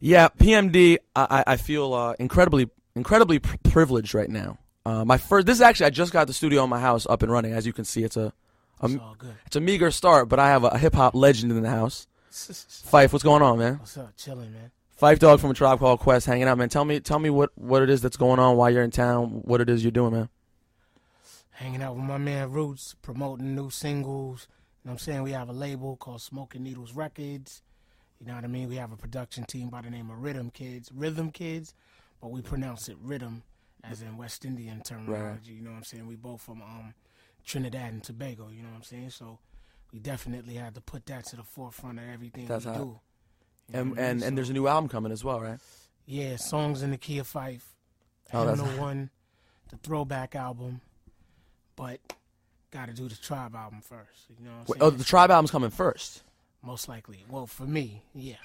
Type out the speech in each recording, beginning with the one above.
Yeah, PMD. I feel incredibly privileged right now. This is actually, I just got the studio in my house up and running. As you can see, it's all good. It's a meager start, but I have a hip hop legend in the house. Phife, what's going on, man? What's up? Chilling, man. Phife Dog from A Tribe Called Quest, hanging out, man. Tell me what it is that's going on, why you're in town, what it is you're doing, man. Hanging out with my man Roots, promoting new singles. You know what I'm saying? We have a label called Smoking Needles Records. You know what I mean? We have a production team by the name of Rhythm Kids, but we pronounce it Rhythm, as in West Indian terminology. Right. You know what I'm saying? We both from Trinidad and Tobago. You know what I'm saying? So we definitely had to put that to the forefront of everything we do. You know and there's a new album coming as well, right? Yeah, Songs in the Key of Phife. Oh, that's one, the throwback album, but got to do the Tribe album first. You know what I'm saying? Oh, the Tribe album's coming first. Most likely. Well, for me, yeah.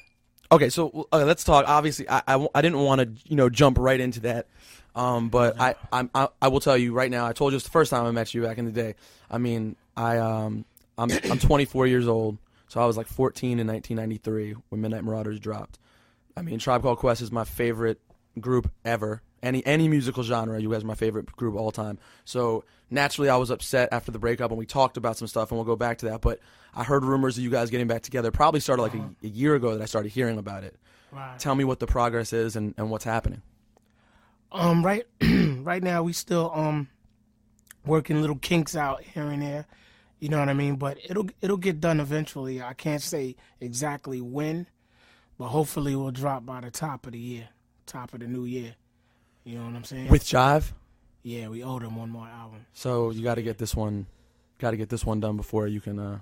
Okay, so let's talk. Obviously, I didn't want to jump right into that, but I will tell you right now. I told you this the first time I met you back in the day. I mean, I'm 24 years old, so I was like 14 in 1993 when Midnight Marauders dropped. I mean, Tribe Called Quest is my favorite group ever. Any musical genre, you guys are my favorite group all time. So naturally, I was upset after the breakup, and we talked about some stuff, and we'll go back to that. But I heard rumors of you guys getting back together. Probably started like a year ago that I started hearing about it. Right. Tell me what the progress is and what's happening. Right now we still working little kinks out here and there. You know what I mean? But it'll get done eventually. I can't say exactly when, but hopefully we'll drop by the top of the new year. You know what I'm saying? With Jive? Yeah, we owe them one more album. So you got to get this one done before you can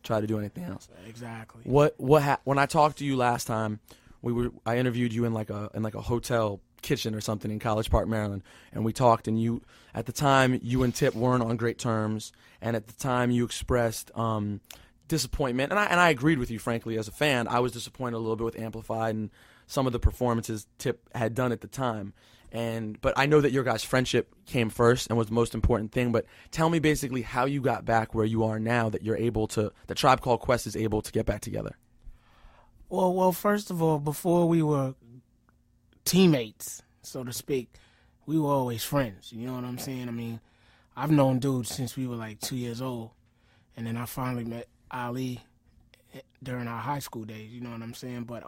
try to do anything else. Exactly. When I talked to you last time, I interviewed you in like a hotel kitchen or something in College Park, Maryland, and we talked. And at the time, you and Tip weren't on great terms, and at the time you expressed disappointment, and I agreed with you, frankly, as a fan. I was disappointed a little bit with Amplified and some of the performances Tip had done at the time. But I know that your guys' friendship came first and was the most important thing. But tell me basically how you got back where you are now, that the Tribe Called Quest is able to get back together. Well, first of all, before we were teammates, so to speak, we were always friends. You know what I'm saying? I mean, I've known dudes since we were like 2 years old, and then I finally met Ali during our high school days. You know what I'm saying? But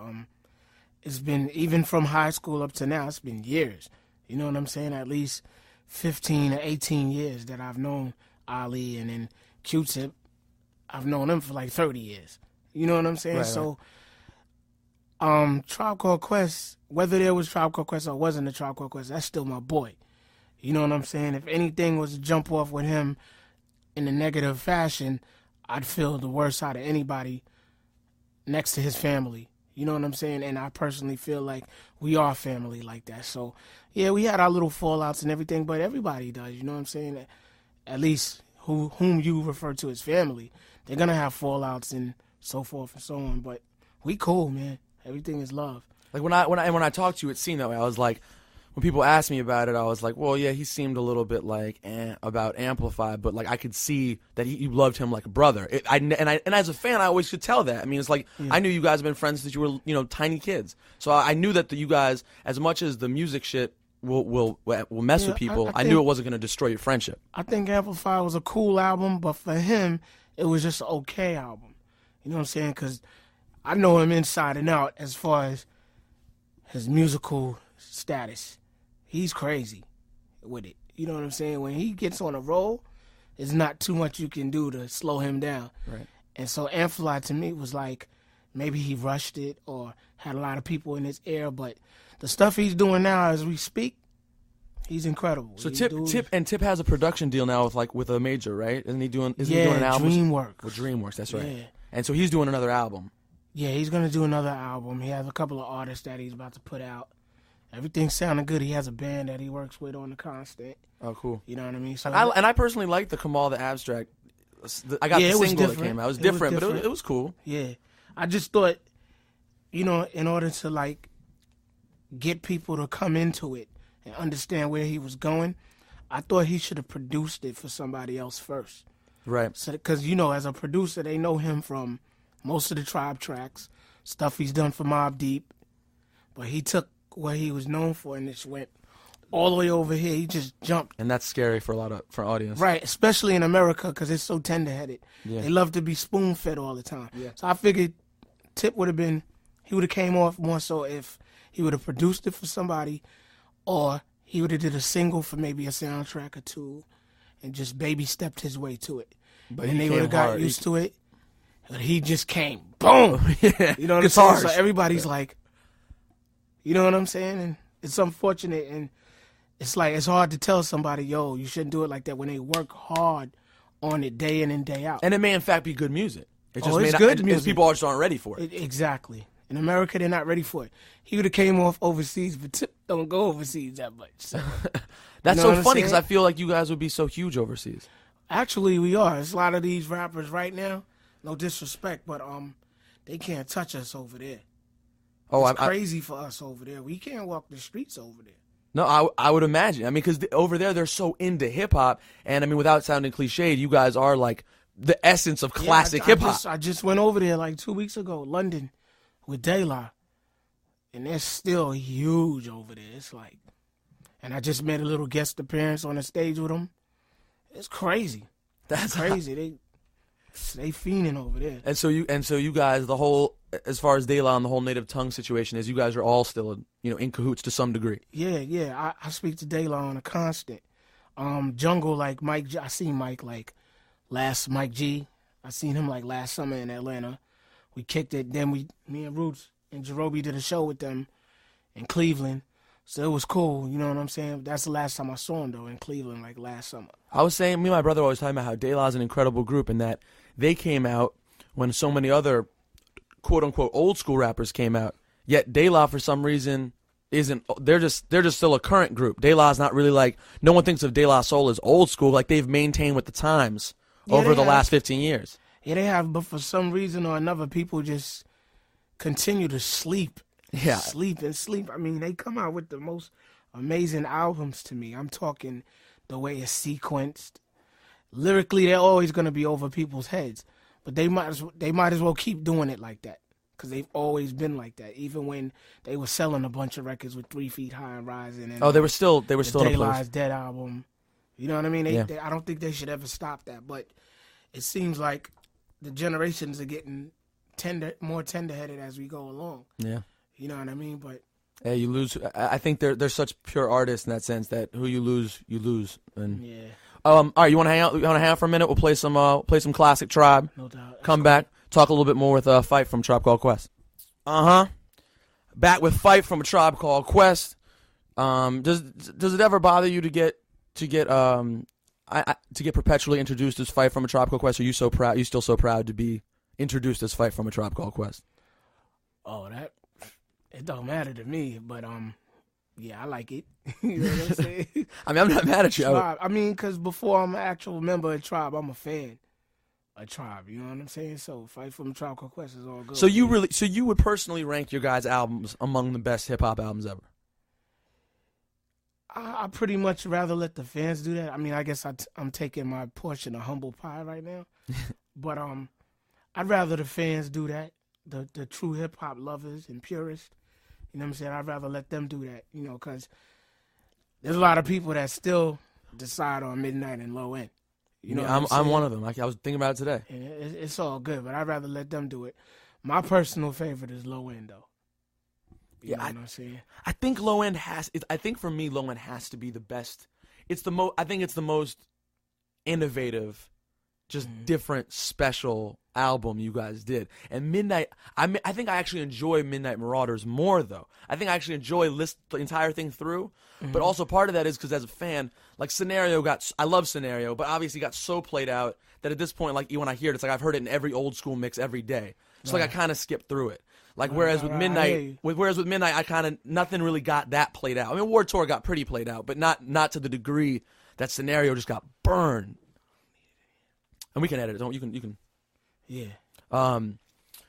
it's been, even from high school up to now, it's been years. You know what I'm saying? At least 15 or 18 years that I've known Ali, and then Q-Tip, I've known him for like 30 years. You know what I'm saying? Right, so, Tribe Called Quest, whether there was Tribe Called Quest or wasn't a Tribe Called Quest, that's still my boy. You know what I'm saying? If anything was to jump off with him in a negative fashion, I'd feel the worst out of anybody next to his family. You know what I'm saying? And I personally feel like we are family like that. So, yeah, we had our little fallouts and everything, but everybody does. You know what I'm saying? At least whom you refer to as family. They're going to have fallouts and so forth and so on. But we cool, man. Everything is love. Like when I talked to you, it seemed that way. I was like, when people asked me about it, I was like, well, yeah, he seemed a little bit like about Amplified, but like I could see that you loved him like a brother. And as a fan, I always could tell that. I mean, it's like I knew you guys have been friends since you were tiny kids, so I knew that you guys, as much as the music shit will mess with people, I knew it wasn't going to destroy your friendship. I think Amplified was a cool album, but for him, it was just an okay album. You know what I'm saying? Because I know him inside and out as far as his musical status. He's crazy with it. You know what I'm saying? When he gets on a roll, there's not too much you can do to slow him down. Right. And so Amplified to me was like, maybe he rushed it or had a lot of people in his ear, but the stuff he's doing now as we speak, he's incredible. So Tip has a production deal now with a major, right? Isn't he doing an album? DreamWorks. With DreamWorks, that's right. Yeah. And so he's doing another album. Yeah, he's going to do another album. He has a couple of artists that he's about to put out. Everything's sounding good. He has a band that he works with on the constant. Oh, cool. You know what I mean? So I personally like the Kamal the Abstract. I got the single that came out. It was different, but it was cool. Yeah. I just thought, in order to, like, get people to come into it and understand where he was going, I thought he should have produced it for somebody else first. Right. So, because, as a producer, they know him from most of the Tribe tracks, stuff he's done for Mobb Deep, but he took what he was known for and just went all the way over here. He just jumped. And that's scary for for audience. Right, especially in America because it's so tender-headed. Yeah. They love to be spoon-fed all the time. Yeah. So I figured Tip would have been, he would have came off more so if he would have produced it for somebody, or he would have did a single for maybe a soundtrack or two and just baby stepped his way to it. But and he they would have came got hard. used to it. But he just came, boom. Yeah. You know what I'm saying? So everybody's like, you know what I'm saying? And it's unfortunate, and it's like it's hard to tell somebody, yo, you shouldn't do it like that when they work hard on it day in and day out. And it may in fact be good music. It just it's may good not, music. People just aren't ready for it. Exactly. In America, they're not ready for it. He would have came off overseas, but Tip don't go overseas that much. So. That's You know so what funny I'm because I feel like you guys would be so huge overseas. Actually, we are. There's a lot of these rappers right now, no disrespect, but they can't touch us over there. Oh, It's crazy for us over there. We can't walk the streets over there. No, I would imagine. I mean, because over there they're so into hip hop, and I mean, without sounding cliched, you guys are like the essence of classic hip hop. I just went over there like 2 weeks ago, London, with De La, and they're still huge over there. It's like, and I just made a little guest appearance on the stage with them. It's crazy. That's crazy. They fiending over there. And so you guys, the whole, as far as De La and the whole native tongue situation is, you guys are all still, in cahoots to some degree. Yeah. I speak to De La on a constant. Jungle, like Mike, I seen Mike like Mike G. I seen him like last summer in Atlanta. We kicked it. Then me and Roots and Jerobi did a show with them in Cleveland. So it was cool, you know what I'm saying? That's the last time I saw him, though, in Cleveland, like last summer. I was saying, me and my brother were always talking about how De La is an incredible group and that they came out when so many other quote-unquote old school rappers came out, yet De La, for some reason, isn't. They're just still a current group. De La's not really like, no one thinks of De La Soul as old school, like they've maintained with the times over the last 15 years. Yeah, they have, but for some reason or another, people just continue to sleep. Yeah. Sleep. I mean, they come out with the most amazing albums to me. I'm talking the way it's sequenced. Lyrically, they're always going to be over people's heads, but they might as well keep doing it like that because they've always been like that. Even when they were selling a bunch of records with 3 Feet High and Rising. And they were still in a De place. La's Dead album. You know what I mean? Yeah. I don't think they should ever stop that, but it seems like the generations are getting more tender-headed as we go along. Yeah. You know what I mean? But yeah, you lose. I think they're such pure artists in that sense that who you lose, you lose. And yeah. All right, you want to hang out? You want to hang out for a minute? We'll play some classic Tribe. No doubt. Come back, talk a little bit more with Phife from Tribe Called Quest. Back with Phife from a Tribe Called Quest. Does it ever bother you to get perpetually introduced as Phife from a Tribe Called Quest? Are you so proud? You still so proud to be introduced as Phife from a Tribe Called Quest? Oh, it don't matter to me, but yeah, I like it. You know what I'm saying? I mean, I'm not mad at you. Tribe. I mean, because before I'm an actual member of Tribe, I'm a fan of Tribe. You know what I'm saying? So Phife from Tribe Called Quest is all good. So you would personally rank your guys' albums among the best hip hop albums ever? I pretty much rather let the fans do that. I mean, I guess I'm taking my portion of humble pie right now, but I'd rather the fans do that. The true hip hop lovers and purists. You know what I'm saying? I'd rather let them do that, because there's a lot of people that still decide on midnight and low end. You know, I'm one of them. I was thinking about it today. And it's all good, but I'd rather let them do it. My personal favorite is low end, though. You know what I'm saying? I think low end I think for me, low end has to be the best. I think it's the most innovative, just different, special album you guys did. And Midnight, I think I actually enjoy Midnight Marauders more, though. I think I actually enjoy the entire thing through, but also part of that is because as a fan, like I love Scenario, but obviously got so played out that at this point, like when I hear it, it's like I've heard it in every old school mix every day. So like I kind of skipped through it. Like whereas with Midnight, I kind of nothing really got that played out. I mean, War Tour got pretty played out, but not to the degree that Scenario just got burned. And we can edit it. You can. Yeah.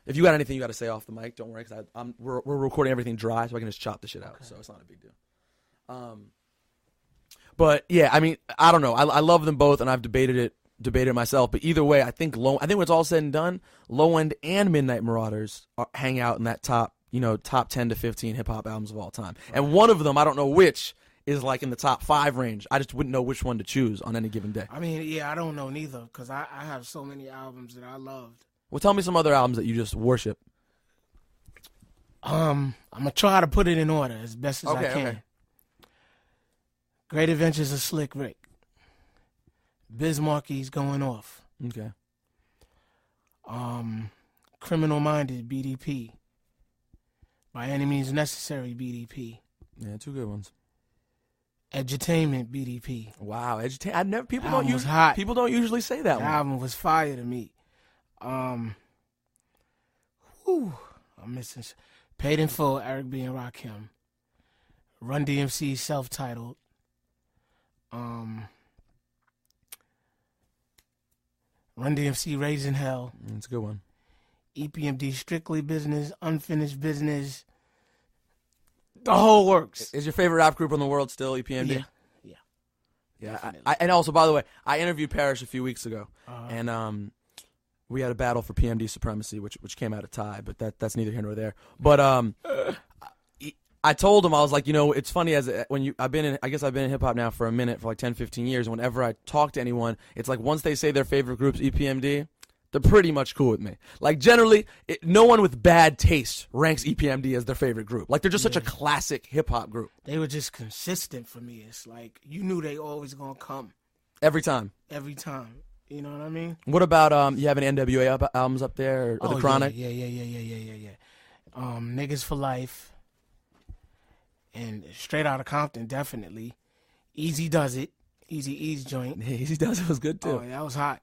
If you got anything you got to say off the mic, don't worry, because we're recording everything dry, so I can just chop the shit out. Okay. So it's not a big deal. But yeah, I mean, I don't know. I love them both, and I've debated it myself. But either way, I think when it's all said and done, Low End and Midnight Marauders hang out in that top top 10 to 15 hip hop albums of all time. And one of them, I don't know which, is like in the top 5 range. I just wouldn't know which one to choose on any given day. I mean, yeah, I don't know neither because I have so many albums that I loved. Well, tell me some other albums that you just worship. I'm gonna try to put it in order as best as I can. Okay. Great Adventures of Slick Rick. Biz Markie's Going Off. Okay. Criminal Minded, BDP. By Any Means Necessary, BDP. Yeah, 2 good ones. Edutainment, BDP. Wow, I never people Album don't was use hot. people don't usually say that The one. album was fire to me. I'm missing Paid in Full, Eric B. and Rakim. Run DMC, self-titled. Run DMC, Raising Hell. It's a good one. EPMD, Strictly Business, Unfinished Business. The whole works. Is your favorite rap group in the world still EPMD? Yeah. And also, by the way, I interviewed Parrish a few weeks ago, and we had a battle for PMD supremacy, which came out a tie, but that's neither here nor there. But I told him, I was like, it's funny I've been in hip hop now for a minute, for like 10, 15 years, and whenever I talk to anyone, it's like once they say their favorite group's EPMD, they're pretty much cool with me. Like generally, no one with bad taste ranks EPMD as their favorite group. Like they're just such a classic hip hop group. They were just consistent for me. It's like you knew they always gonna come. Every time. Every time. You know what I mean? What about you have any NWA albums up there or the Chronic? Yeah. Niggas for Life. And Straight Outta Compton, definitely. Easy Does It. Easy E's joint. Yeah, Easy Does It was good too. Oh, that was hot.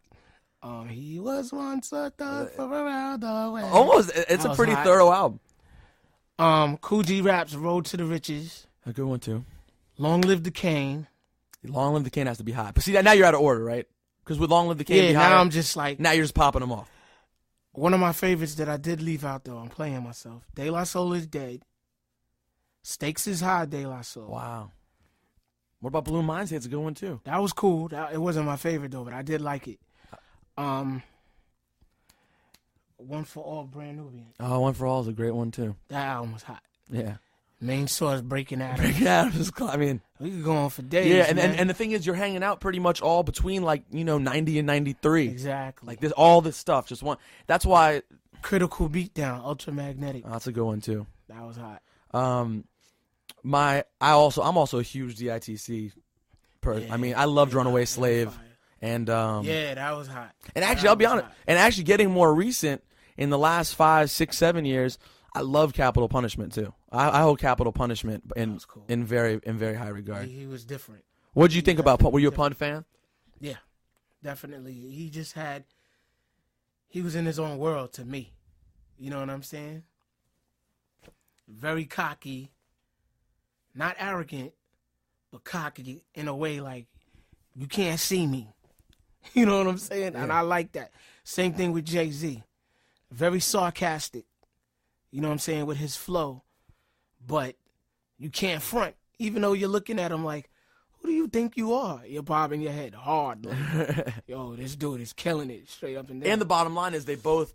He was once a thug from around the way. Almost. It's a pretty thorough album. Cool G Rap's Road to the Riches. A good one too. Long Live the Kane. Long Live the Kane has to be hot. But see, now you're out of order, right? Because with Long Live the Kane, yeah, be now higher, I'm just like. Now you're just popping them off. One of my favorites that I did leave out though, I'm playing myself. De La Soul is Dead. Stakes is High, De La Soul. Wow. What about Blue Mindset? It's a good one too. That was cool. It wasn't my favorite though, but I did like it. One for All, Brand Nubian. Oh, One for All is a great one too. That album was hot. Yeah. Main Source, Breaking Atoms. Breaking Atoms. I mean, we could go on for days. Yeah, and the thing is, you're hanging out pretty much all between 90 and 93. Exactly. Like all this stuff. Just one. That's why. Critical Beatdown, Ultramagnetic. Oh, that's a good one too. That was hot. I'm also a huge DITC person. Yeah, I mean, I loved Runaway hot, Slave. And yeah, that was hot. And actually, I'll be honest. And actually, getting more recent in the last 5, 6, 7 years, I love Capital Punishment too. I hold Capital Punishment in very high regard. He was different. What did you think about? Were you a Pun fan? Yeah, definitely. He was in his own world to me. You know what I'm saying? Very cocky, not arrogant, but cocky in a way like you can't see me. You know what I'm saying? Yeah. And I like that. Same thing with Jay-Z. Very sarcastic. You know what I'm saying? With his flow. But you can't front. Even though you're looking at him like, who do you think you are? You're bobbing your head hard. Like, yo, this dude is killing it straight up and down. And the bottom line is they both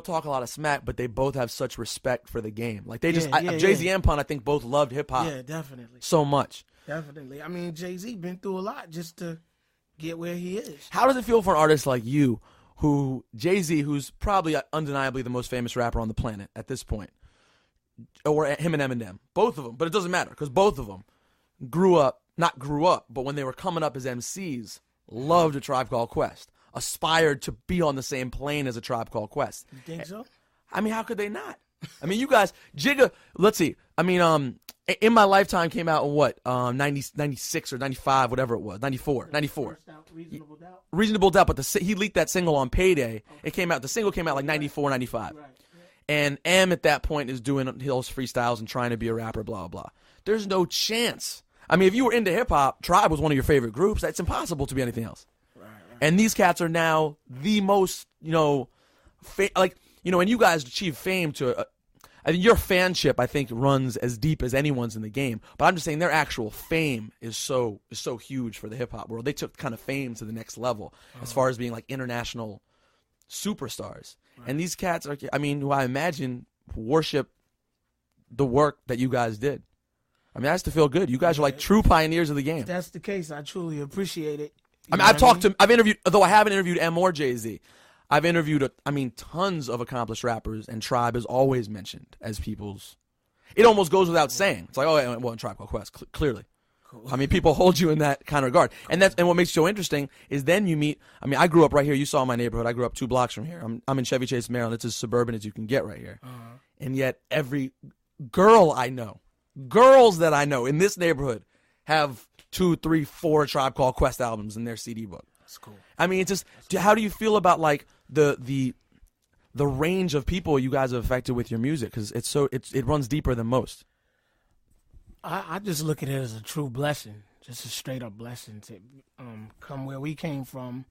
talk a lot of smack, but they both have such respect for the game. Like they Jay-Z and Pun, I think, both loved hip-hop. Yeah, definitely. So much. Definitely. I mean, Jay-Z been through a lot just to get where he is. How does it feel for an artist like you, Jay-Z, who's probably undeniably the most famous rapper on the planet at this point, or him and Eminem, both of them, but it doesn't matter because both of them not grew up, but when they were coming up as MCs, loved A Tribe Called Quest, aspired to be on the same plane as A Tribe Called Quest. You think so? I mean, how could they not? I mean, you guys, Jigga, let's see. I mean, In My Lifetime came out in what, 96 or 95, whatever it was, 94. Reasonable Doubt. Reasonable Doubt, but he leaked that single on Payday. Okay. The single came out like 94, 95. Right. And M at that point is doing those freestyles and trying to be a rapper, blah, blah. There's no chance. I mean, if you were into hip-hop, Tribe was one of your favorite groups. It's impossible to be anything else. Right. And these cats are now the most, and you guys achieve fame to I mean, your fanship, I think, runs as deep as anyone's in the game. But I'm just saying their actual fame is so huge for the hip-hop world. They took kind of fame to the next level as far as being like international superstars. Right. And these cats are, I mean, who I imagine worship the work that you guys did. I mean, that has to feel good. You guys are like true pioneers of the game. If that's the case, I truly appreciate it. I mean, I've interviewed, though I haven't interviewed M or Jay-Z. I've interviewed, tons of accomplished rappers, and Tribe is always mentioned as people's. It almost goes without saying. It's like, oh, well, Tribe Called Quest, clearly. Cool. I mean, people hold you in that kind of regard. And what makes it so interesting is then you meet, I grew up right here. You saw my neighborhood. I grew up 2 blocks from here. I'm in Chevy Chase, Maryland. It's as suburban as you can get right here. Uh-huh. And yet every girls that I know in this neighborhood have 2, 3, 4 Tribe Called Quest albums in their CD book. That's cool. I mean, it's just, how do you feel about like the range of people you guys have affected with your music? Because it runs deeper than most. I just look at it as a true blessing, just a straight up blessing to come where we came from,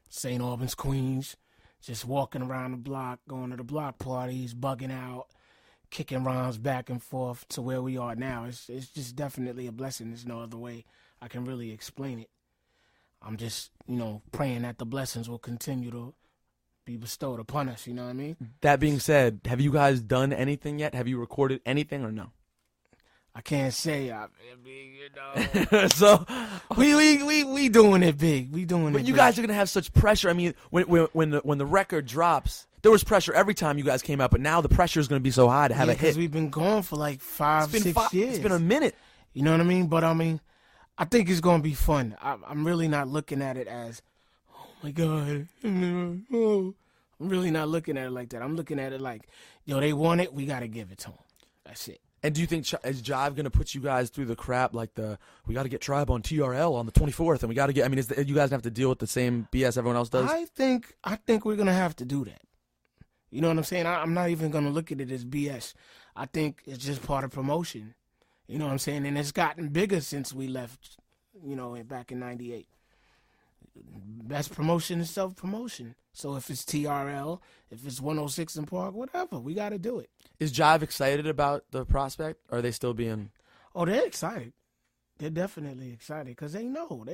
St. Albans, Queens, just walking around the block, going to the block parties, bugging out, kicking rhymes back and forth to where we are now. It's just definitely a blessing. There's no other way I can really explain it. I'm just, praying that the blessings will continue to be bestowed upon us, you know what I mean? That being said, have you guys done anything yet? Have you recorded anything or no? I can't say. So we doing it big. We doing it. But you guys are gonna have such pressure. I mean, when the record drops, there was pressure every time you guys came out. But now the pressure is gonna be so high to have a hit. Because we've been going for like 6 years. It's been a minute. You know what I mean? But I think it's gonna be fun. I'm really not looking at it as, oh my God. I'm really not looking at it like that. I'm looking at it like, yo, they want it. We gotta give it to them. That's it. And do you think is Jive going to put you guys through the crap like we got to get Tribe on TRL on the 24th and we got to get, you guys have to deal with the same BS everyone else does? I think we're going to have to do that. You know what I'm saying? I'm not even going to look at it as BS. I think it's just part of promotion. You know what I'm saying? And it's gotten bigger since we left, back in 98. Best promotion is self-promotion. So if it's TRL, if it's 106 in Park, whatever, we got to do it. Is Jive excited about the prospect? Or are they still being... Oh, they're excited. They're definitely excited because they know.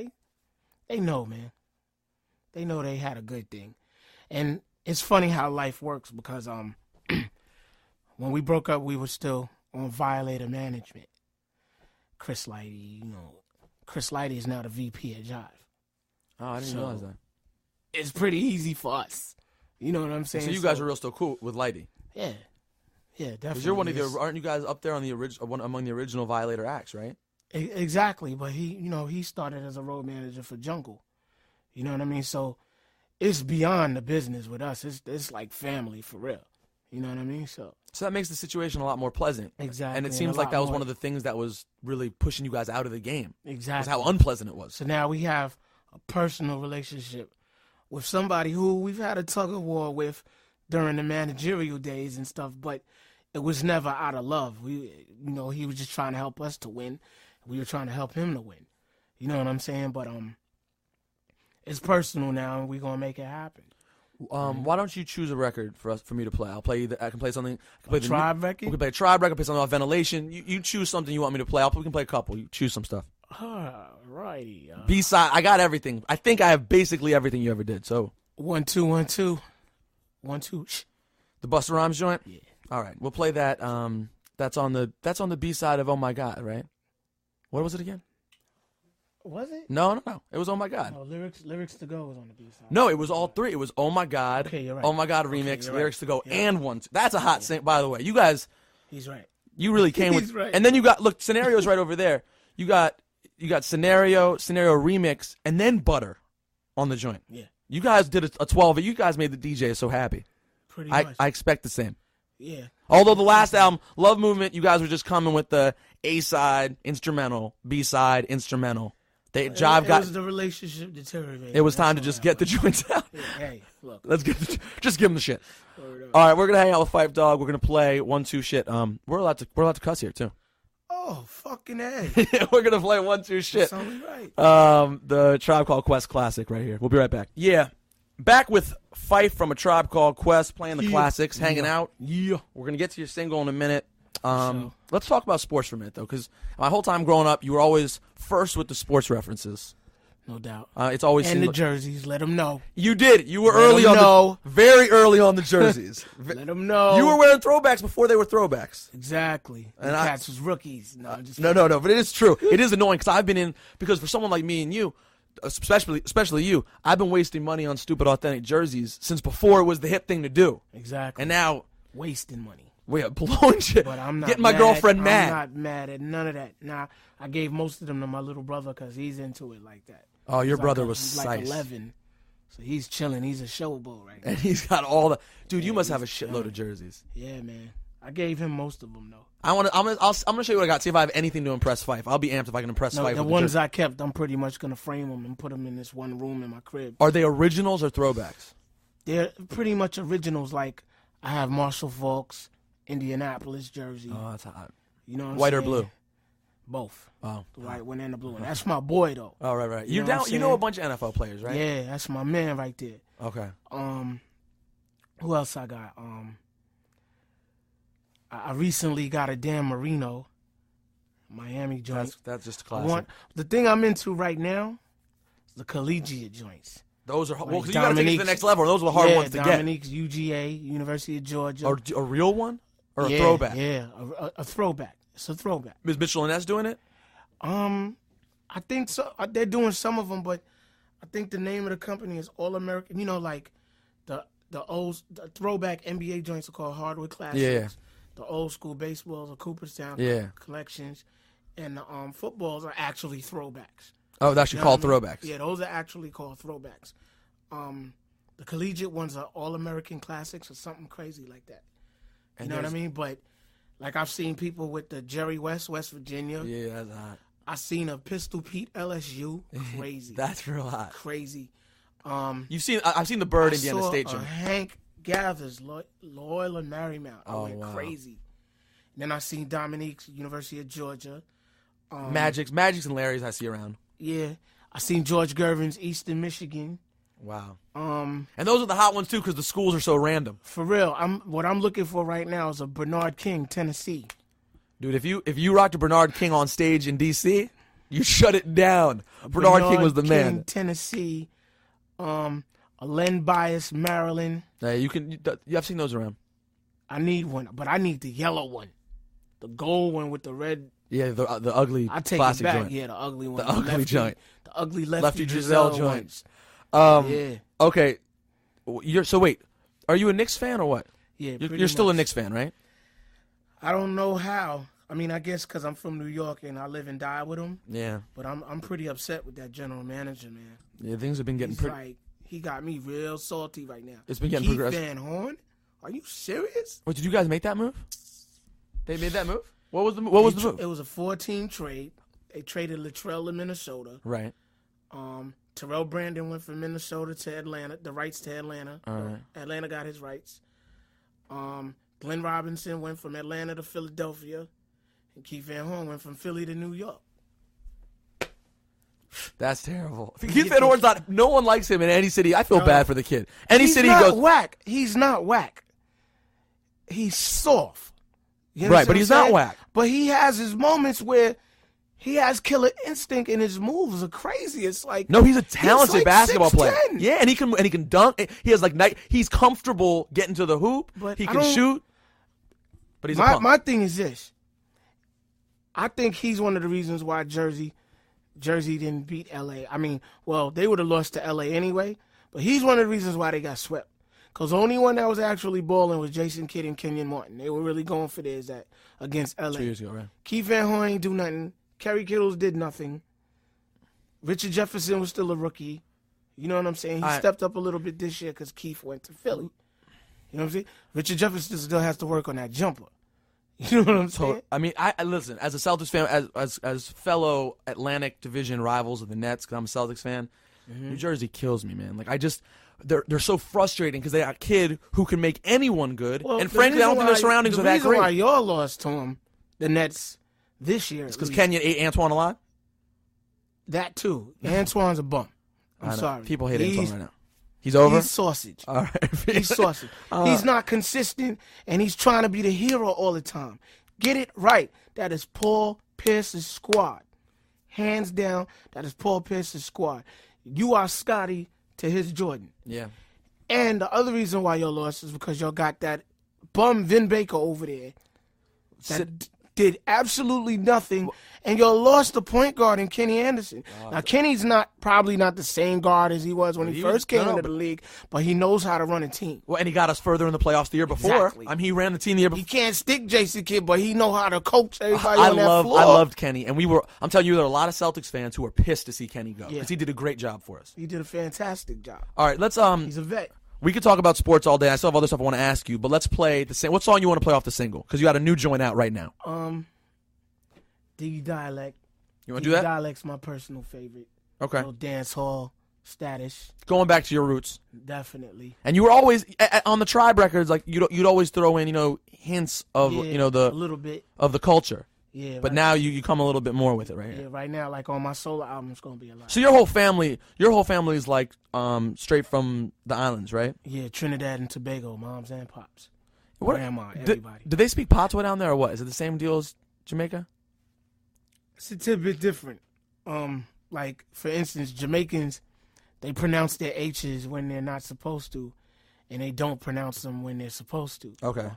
They know, man. They know they had a good thing. And it's funny how life works because when we broke up, we were still on Violator management. Chris Lighty, Chris Lighty is now the VP at Jive. Oh, I didn't realize that. It's pretty easy for us. You know what I'm saying? So you guys are real still cool with Lighty. Yeah. Yeah, definitely. Because you're one of aren't you guys up there on the among the original Violator acts, right? Exactly, but he started as a road manager for Jungle. You know what I mean? So it's beyond the business with us. It's like family for real. You know what I mean? So that makes the situation a lot more pleasant. Exactly. And it seems like that was one of the things that was really pushing you guys out of the game. Exactly. Was how unpleasant it was. So now we have a personal relationship with somebody who we've had a tug of war with during the managerial days and stuff, but it was never out of love. He was just trying to help us to win. We were trying to help him to win. You know what I'm saying? But it's personal now, and we're gonna make it happen. Why don't you choose a record for me to play? I can play something. I can play the Tribe record. We can play a Tribe record. Play something off Ventilation. You choose something you want me to play. We can play a couple. You choose some stuff. Righty. B-side. I got everything. I think I have basically everything you ever did. So 1 2 1 2 1 2. The Busta Rhymes joint. Yeah. All right, we'll play that. That's on the B-side of Oh My God, right? What was it again? Was it? No. It was Oh My God. No, lyrics to go was on the B-side. No, it was all three. It was Oh My God. Okay, you're right. Oh My God remix, okay, lyrics right. to go, Yeah. and 1 2. That's a hot sync, by the way. You guys. He's right. You really came with. He's right. And then you got Scenario's right over there. You got Scenario remix, and then Butter on the joint. Yeah. You guys did a 12. You guys made the DJ so happy. Pretty much. I expect the same. Yeah. Although the last album, Love Movement, you guys were just coming with the A-side, instrumental, B-side, instrumental. It was the relationship deteriorated. It was time to just get the joints out. Yeah, hey, look. Just give them the shit. All right, we're gonna hang out with Phife Dawg. We're gonna play 1 2 shit. We're allowed to cuss here too. Oh, fucking A. We're gonna play 1 2 shit. That's only right. The Tribe Called Quest classic right here. We'll be right back. Yeah. Back with Phife from A Tribe Called Quest, playing the classics, hanging out. Yeah. We're going to get to your single in a minute. Let's talk about sports for a minute, though, because my whole time growing up, you were always first with the sports references. No doubt. It's always and seemed the like, jerseys. Let them know. you did. You were very early on the jerseys. Let them know. You were wearing throwbacks before they were throwbacks. Exactly. And cats was rookies. No, no. But it is true. It is annoying because for someone like me and you, especially you, I've been wasting money on stupid authentic jerseys since before it was the hip thing to do. Exactly. And now wasting money. We're blowing shit. But I'm not getting my girlfriend mad. I'm not mad at none of that. Nah, I gave most of them to my little brother because he's into it like that. Oh, your brother he's like 11, so he's chilling. He's a showboat right now. And he's got all the dude. You must have a shitload of jerseys. Yeah, man. I gave him most of them though. I'm gonna show you what I got. See if I have anything to impress Phife. I'll be amped if I can impress Phife. The with ones I kept, I'm pretty much gonna frame them and put them in this one room in my crib. Are they originals or throwbacks? They're pretty much originals. Like I have Marshall Faulk's Indianapolis jersey. Oh, that's hot. You know what I'm White saying? or blue? Both. Oh, the white one and the blue one. That's my boy though. Oh, right. You You know a bunch of NFL players, right? Yeah, that's my man right there. Okay. Who else I got? I recently got a Dan Marino, Miami joint. That's just a classic. The thing I'm into right now is the collegiate joints. Those are like well, 'cause you got to take it to the next level. Those are the hard ones to get. Dominique's UGA, University of Georgia. Or a real one, or a throwback. Yeah, a throwback. It's a throwback. Is Mitchell and Ness doing it? I think so. They're doing some of them, but I think the name of the company is All American. You know, like the throwback NBA joints are called Hardwood Classics. Yeah. The old school baseballs are Cooperstown collections, and the footballs are actually throwbacks. Oh, they're actually called throwbacks. Yeah, those are actually called throwbacks. The collegiate ones are All American Classics or something crazy like that. You know what I mean? But like I've seen people with the Jerry West Virginia. Yeah, that's hot. I've seen a Pistol Pete LSU. Crazy. That's real hot. Crazy. I've seen the Bird Indiana State joint. Hank Gathers, Loyola Marymount. I went wow. crazy. And then I seen Dominique's University of Georgia. Magic's and Larry's I see around. Yeah. I seen George Gervin's Eastern Michigan. Wow. And those are the hot ones too because the schools are so random. For real. What I'm looking for right now is a Bernard King, Tennessee. Dude, if you rocked a Bernard King on stage in D.C., you shut it down. Bernard King was the King, man. Tennessee. A Len Bias, Maryland. Yeah, I've seen those around. I need one, but I need the yellow one. The gold one with the red. Yeah, the ugly I take classic it back. joint. Yeah, the ugly one. The ugly joint. The ugly lefty Giselle joint. Yeah. Okay. So wait, are you a Knicks fan or what? Yeah, you're still a Knicks fan, right? I don't know how. I mean, I guess because I'm from New York and I live and die with him. Yeah. But I'm pretty upset with that general manager, man. Yeah, things have been getting pretty. He got me real salty right now. It's been getting progressive. Keith Van Horn? Are you serious? Wait, did you guys make that move? They made that move? What was the move? It was a 4-team trade. They traded Latrell to Minnesota. Right. Terrell Brandon went from Minnesota to Atlanta, the rights to Atlanta. All right. Atlanta got his rights. Glenn Robinson went from Atlanta to Philadelphia. And Keith Van Horn went from Philly to New York. That's terrible. Keith Van Horn's not. No one likes him in any city. I feel bad for the kid. He's not whack. He's not whack. He's soft. Right, but he's not whack. But he has his moments where he has killer instinct and his moves are crazy. It's like no, he's a talented basketball 6'10". player. Yeah, and he can dunk. He has he's comfortable getting to the hoop. But he can shoot. But he's a punk. My thing is this. I think he's one of the reasons why Jersey didn't beat LA. I mean, well, they would have lost to LA anyway, but he's one of the reasons why they got swept. Because the only one that was actually balling was Jason Kidd and Kenyon Martin. They were really going for theirs against LA. 2 years ago, right? Keith Van Horn ain't do nothing. Kerry Kittles did nothing. Richard Jefferson was still a rookie. You know what I'm saying? He stepped up a little bit this year because Keith went to Philly. You know what I'm saying? Richard Jefferson still has to work on that jumper. You know what I'm saying? I mean, I listen, as a Celtics fan, as fellow Atlantic Division rivals of the Nets, because I'm a Celtics fan, New Jersey kills me, man. Like, they're so frustrating because they got a kid who can make anyone good, and frankly, I don't think their surroundings are that great. The reason why y'all lost to him, the Nets, this year, it's because Kenyon ate Antoine a lot? That too. Antoine's a bum. I'm sorry. People hate Antoine right now. He's over? He's sausage. All right. He's sausage. He's not consistent, and he's trying to be the hero all the time. Get it right. That is Paul Pierce's squad. hands down, that is Paul Pierce's squad. You are Scotty to his Jordan. Yeah. And the other reason why y'all lost is because y'all got that bum Vin Baker over there that did absolutely nothing, and y'all lost the point guard in Kenny Anderson. Now, Kenny's probably not the same guard as he was when he first came into the league, but he knows how to run a team. Well, and he got us further in the playoffs the year before. Exactly. I mean, he ran the team the year before. He can't stick Jason Kidd, but he know how to coach everybody on that floor. I loved Kenny, and I'm telling you, there are a lot of Celtics fans who are pissed to see Kenny go because he did a great job for us. He did a fantastic job. All right, let's He's a vet. We could talk about sports all day. I still have other stuff I want to ask you, but let's play what song you want to play off the single? Because you got a new joint out right now. Diggy Dialect. You want to do that? Dialect's my personal favorite. Okay. Little dance hall status. Going back to your roots. Definitely. And you were always on the Tribe records, like you'd always throw in, hints of a little bit of the culture. Yeah. But now you come a little bit more with it, right? Yeah. Right now, like on my solo album, it's gonna be a lot. So your whole family is like straight from the islands, right? Yeah, Trinidad and Tobago, moms and pops, grandma, everybody. Do they speak patois down there, or what? Is it the same deal as Jamaica? It's a tidbit different. Like for instance, Jamaicans, they pronounce their H's when they're not supposed to, and they don't pronounce them when they're supposed to. Okay.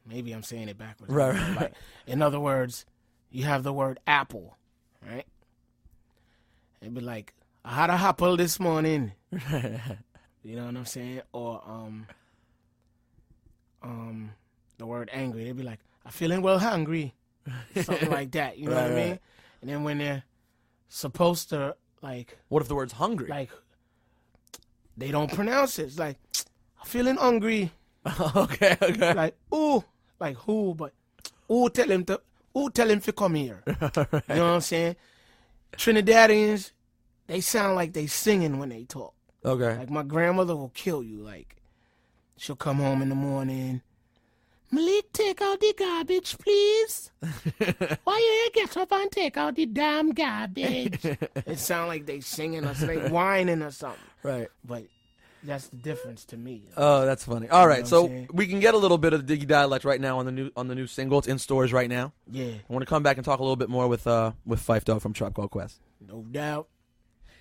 Maybe I'm saying it backwards. Right. Like, in other words, you have the word apple, right? It'd be like, I had a apple this morning. You know what I'm saying? Or the word angry. They'd be like, I'm feeling well hungry. Something like that. You know what I mean? And then when they're supposed to, like... What if the word's hungry? Like, they don't pronounce it. It's like, I'm feeling hungry. Okay. Like, ooh. Like, who? But, tell him to come here. You know what I'm saying? Trinidadians, they sound like they singing when they talk. Okay. Like, my grandmother will kill you. Like, she'll come home in the morning. Malik, take out the garbage, please. Why you get up and take out the damn garbage? It sound like they singing or like whining or something. Right. But that's the difference to me. Oh, that's funny. All right, You know so what I'm saying? we can get a little bit of the Diggy Dialect right now on the new single. It's in stores right now. Yeah. I want to come back and talk a little bit more with Phife Dawg from Tribe Called Quest. No doubt.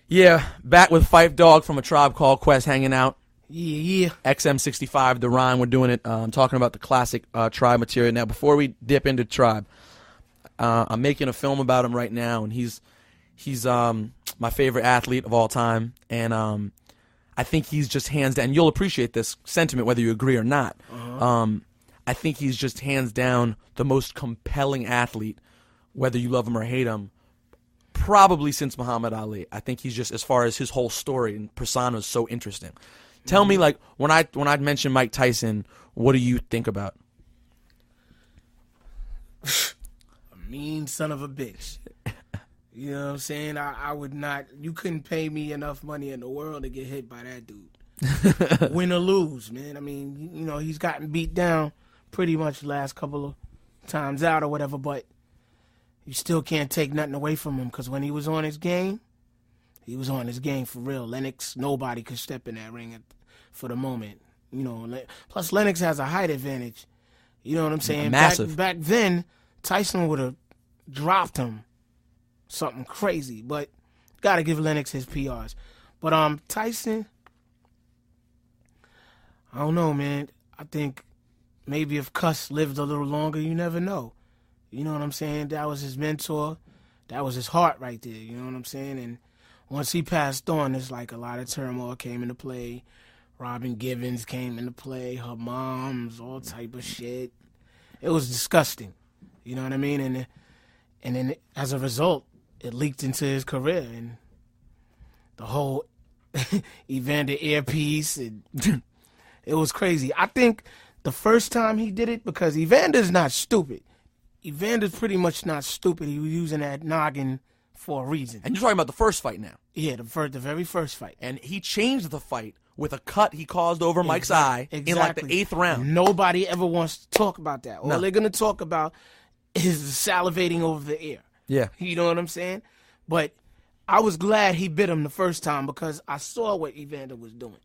Yeah, back with Phife Dawg from A Tribe Called Quest, hanging out. Yeah. XM65, the rhyme. We're doing it. Talking about the classic Tribe material. Now, before we dip into Tribe, I'm making a film about him right now, and he's my favorite athlete of all time, and I think he's just hands down. And you'll appreciate this sentiment whether you agree or not. I think he's just hands down the most compelling athlete, whether you love him or hate him, probably since Muhammad Ali. I think he's just, as far as his whole story and persona, is so interesting. Tell me, like, when I mention Mike Tyson, what do you think about? A mean son of a bitch. You know what I'm saying? I would not, you couldn't pay me enough money in the world to get hit by that dude. Win or lose, man. I mean, you know, he's gotten beat down pretty much the last couple of times out or whatever, but you still can't take nothing away from him, because when he was on his game, he was on his game for real. Lennox, nobody could step in that ring for the moment. You know, plus Lennox has a height advantage. You know what I'm saying? Massive. Back then, Tyson would have dropped him. Something crazy, but gotta give Lennox his PRs. But Tyson, I don't know, man. I think maybe if Cuss lived a little longer, you never know. You know what I'm saying? That was his mentor. That was his heart right there. You know what I'm saying? And once he passed on, it's like a lot of turmoil came into play. Robin Givens came into play. Her moms, all type of shit. It was disgusting. You know what I mean? And then as a result, it leaked into his career, and the whole Evander earpiece, and it was crazy. I think the first time he did it, because Evander's not stupid. Evander's pretty much not stupid. He was using that noggin for a reason. And you're talking about the first fight now. Yeah, the very first fight. And he changed the fight with a cut he caused over Mike's eye in like the 8th round. Nobody ever wants to talk about that. All No. they're going to talk about is salivating over the air. Yeah. You know what I'm saying? But I was glad he bit him the first time, because I saw what Evander was doing.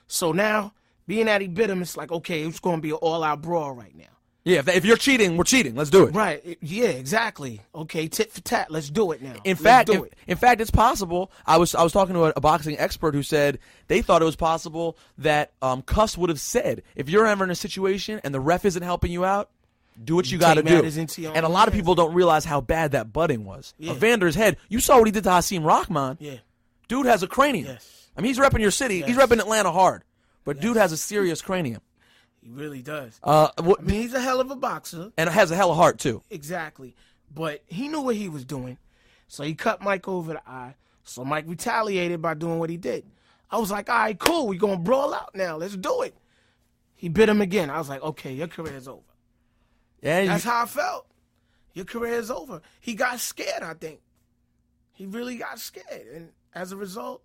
So now, being that he bit him, it's like, okay, it's going to be an all-out brawl right now. Yeah, if you're cheating, we're cheating. Let's do it. Right. Yeah, exactly. Okay, tit for tat. Let's do it now. In fact, it's possible. I was talking to a boxing expert who said they thought it was possible that Cuss would have said, if you're ever in a situation and the ref isn't helping you out, do what you got to do. And a lot of people don't realize how bad that butting was. Yeah. Evander's head. You saw what he did to Hasim Rahman. Yeah. Dude has a cranium. Yes. I mean, he's repping your city. Yes. He's repping Atlanta hard. But dude has a serious cranium. He really does. I mean, he's a hell of a boxer. And has a hell of heart, too. Exactly. But he knew what he was doing. So he cut Mike over the eye. So Mike retaliated by doing what he did. I was like, all right, cool. We're going to brawl out now. Let's do it. He bit him again. I was like, okay, your career's over. Yeah, that's how I felt. Your career is over. He got scared, I think. He really got scared. And as a result,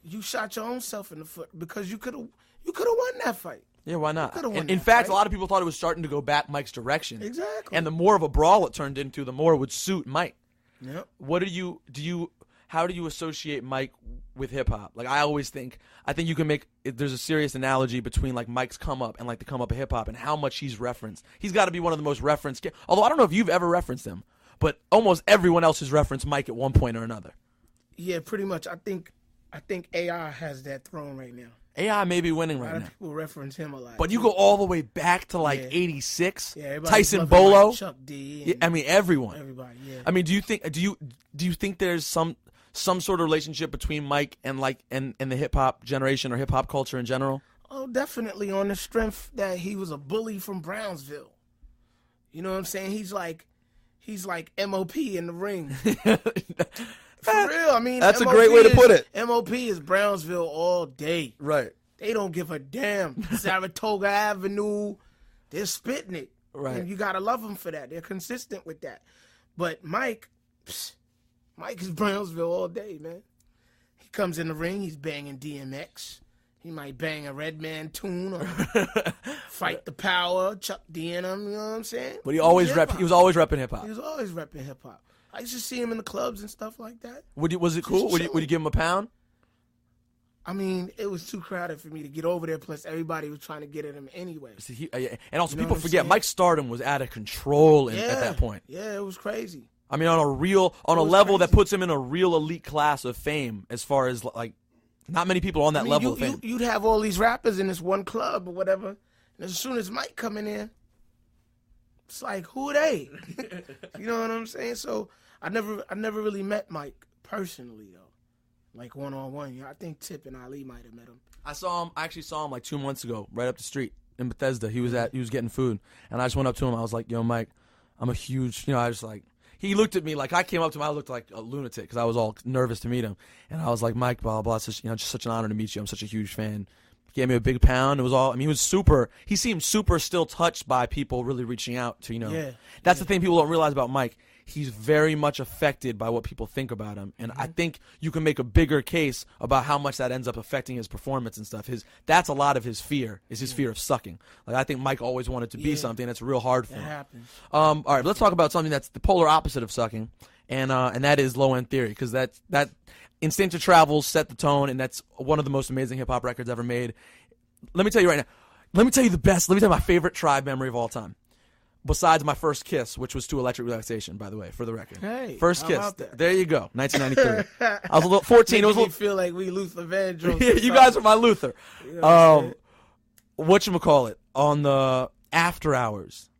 you shot your own self in the foot because you could have won that fight. Yeah, why not? In fact, a lot of people thought it was starting to go back Mike's direction. Exactly. And the more of a brawl it turned into, the more it would suit Mike. Yep. How do you associate Mike with hip hop? Like, I think you can there's a serious analogy between like Mike's come up and like the come up of hip hop and how much he's referenced. He's got to be one of the most referenced. Although I don't know if you've ever referenced him, but almost everyone else has referenced Mike at one point or another. Yeah, pretty much. I think AI has that throne right now. AI may be winning right now. A lot of people reference him a lot. But you go all the way back to like 86. Yeah, Tyson Bolo. Like Chuck D. I mean, everyone. Everybody, yeah. I mean, do you think there's some sort of relationship between Mike and the hip hop generation or hip hop culture in general? Oh, definitely, on the strength that he was a bully from Brownsville. You know what I'm saying? He's like MOP in the ring. For real, I mean, that's MOP a great way to put it. MOP is Brownsville all day. Right. They don't give a damn. Saratoga Avenue, they're spitting it. Right. And you gotta love them for that. They're consistent with that. But Mike is Brownsville all day, man. He comes in the ring, he's banging DMX. He might bang a Redman tune or Fight the Power, Chuck D and him, you know what I'm saying? But he was always repping hip hop. He was always repping hip hop. I used to see him in the clubs and stuff like that. Was it cool? Would you give him a pound? I mean, it was too crowded for me to get over there. Plus, everybody was trying to get at him anyway. See, and also, people forget Mike's stardom was out of control at that point. Yeah, it was crazy. I mean, on a level that puts him in a real elite class of fame. As far as like, not many people on that level of fame. You'd have all these rappers in this one club or whatever, and as soon as Mike coming in, it's like, who are they? You know what I'm saying? So I never really met Mike personally though, like one-on-one. You know, I think Ciph and Ali might have met him. I actually saw him like 2 months ago, right up the street in Bethesda. He was getting food, and I just went up to him. I was like, "Yo, Mike, I'm a huge," I just like. He looked at me like I came up to him. I looked like a lunatic because I was all nervous to meet him, and I was like, "Mike, blah blah." Just such an honor to meet you. I'm such a huge fan. He gave me a big pound. It was all. I mean, he was super. He seemed super still touched by people really reaching out to. Yeah. That's the thing people don't realize about Mike. He's very much affected by what people think about him, and I think you can make a bigger case about how much that ends up affecting his performance and stuff. That's a lot of his fear. Is his fear of sucking. Like I think Mike always wanted to be something. That's real hard for him. That happens. All right, let's talk about something that's the polar opposite of sucking, and that is Low End Theory, because that Instinctive Travels set the tone, and that's one of the most amazing hip hop records ever made. Let me tell you right now. Let me tell you my favorite Tribe memory of all time. Besides my first kiss, which was to Electric Relaxation, by the way, for the record. Hey, first kiss. There you go. 1993. I was a little 14. It was a little. Feel like we Luther Vandross. Yeah, you guys are my Luther. You know Whatchamacallit, on the after hours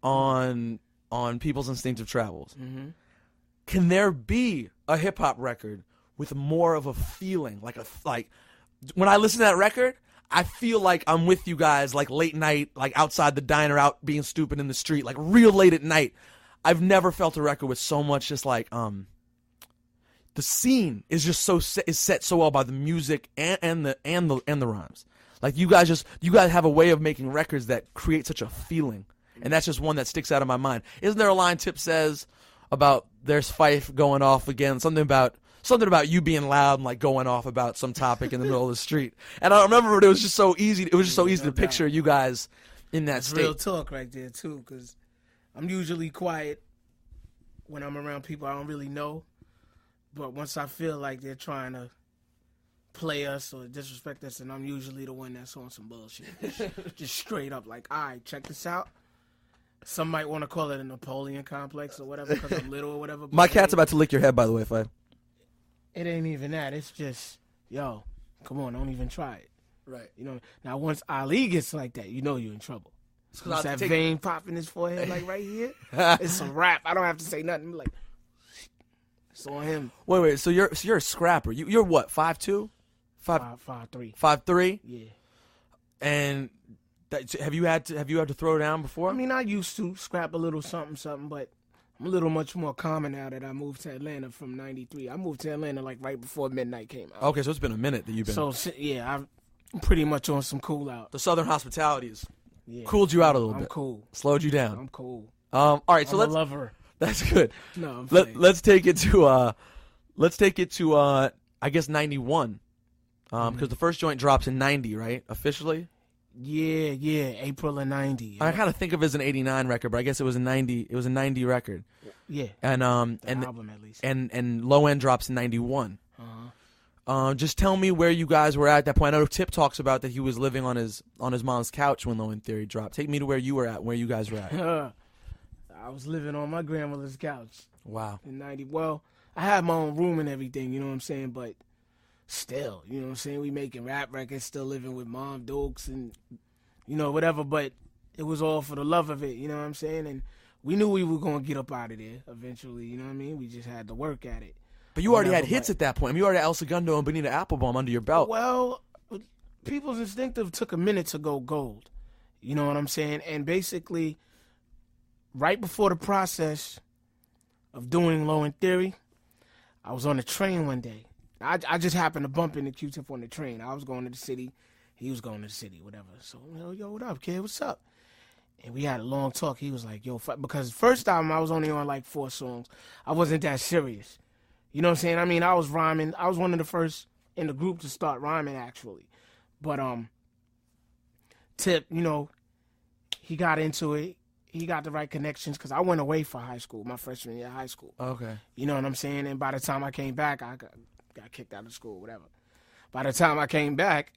on People's Instinctive Travels. Mm-hmm. Can there be a hip hop record with more of a feeling, like when I listen to that record, I feel like I'm with you guys, like late night, like outside the diner, out being stupid in the street, like real late at night. I've never felt a record with so much just like the scene is just is set so well by the music and the rhymes. Like you guys have a way of making records that create such a feeling, and that's just one that sticks out of my mind. Isn't there a line Tip says about there's Phife going off again, something about you being loud and like going off about some topic in the middle of the street? And I remember it was just so easy. It was just so easy to picture you guys in that state. Real talk right there too, because I'm usually quiet when I'm around people I don't really know, but once I feel like they're trying to play us or disrespect us, and I'm usually the one that's on some bullshit. Just straight up like, all right, check this out. Some might want to call it a Napoleon complex or whatever because I'm little or whatever. My cat's about to lick your head, by the way, Phife. It ain't even that. It's just, yo, come on, don't even try it. Right. You know, now once Ali gets like that, you know you're in trouble. Once that vein pop in his forehead, like right here, it's a wrap. I don't have to say nothing. Like, it's on him. Wait. So you're a scrapper. You're what? 5'2"? 5'3". 5'3"? Yeah. And have you had to throw down before? I mean, I used to scrap a little something, but I'm a little much more common now that I moved to Atlanta from '93. I moved to Atlanta like right before Midnight came out. Okay, so it's been a minute that you've been. So yeah, I'm pretty much on some cool out. The Southern hospitality has cooled you out a little bit. I'm cool. Slowed you down. I'm cool. All right, so I'm a lover. That's good. No, let's take it to I guess 91. Because the first joint drops in 90, right? Officially? Yeah, April of 90. I kind of think of it as an 89 record, but I guess it was a 90. It was a 90 record. Yeah. And album at least. And Low End drops in 91. Just tell me where you guys were at that point. I know Tip talks about that he was living on his mom's couch when Low End Theory dropped. Take me to where you were at, where you guys were at. I was living on my grandmother's couch. Wow. In 90. Well, I had my own room and everything, you know what I'm saying? But still, you know what I'm saying? We making rap records, still living with Mom Dukes and, you know, whatever. But it was all for the love of it, you know what I'm saying? And we knew we were going to get up out of there eventually, you know what I mean? We just had to work at it. But you already had hits at that point. I mean, you already had El Segundo and Bonita Applebaum under your belt. Well, People's Instinctive took a minute to go gold. You know what I'm saying? And basically, right before the process of doing Low End Theory, I was on the train one day. I just happened to bump into Q-Tip on the train. I was going to the city. He was going to the city, whatever. So, yo, what up, kid? What's up? And we had a long talk. He was like, yo, because first album I was only on like 4 songs. I wasn't that serious. You know what I'm saying? I mean, I was rhyming. I was one of the first in the group to start rhyming, actually. But Tip, you know, he got into it. He got the right connections because I went away for high school, my freshman year of high school. Okay. You know what I'm saying? And by the time I came back, I got kicked out of school, whatever. By the time I came back,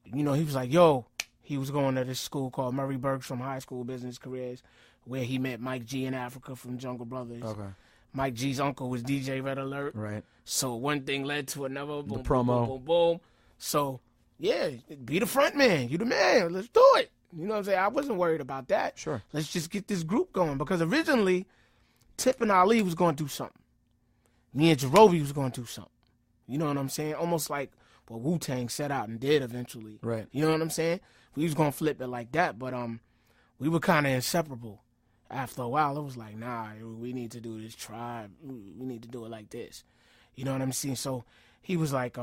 you know, he was like, yo, he was going to this school called Murray Bergstrom High School Business Careers, where he met Mike G in Africa from Jungle Brothers. Okay. Mike G's uncle was DJ Red Alert. Right. So one thing led to another. Boom, the promo. Boom, boom, boom, boom. So, yeah, be the front man. You the man. Let's do it. You know what I'm saying? I wasn't worried about that. Sure. Let's just get this group going. Because originally, Tip and Ali was going to do something. Me and Jerobi was going to do something. You know what I'm saying? Almost like what Wu-Tang set out and did eventually. Right. You know what I'm saying? We was going to flip it like that. But we were kind of inseparable. After a while, it was like, nah, we need to do this tribe. We need to do it like this. You know what I'm saying? So he was like,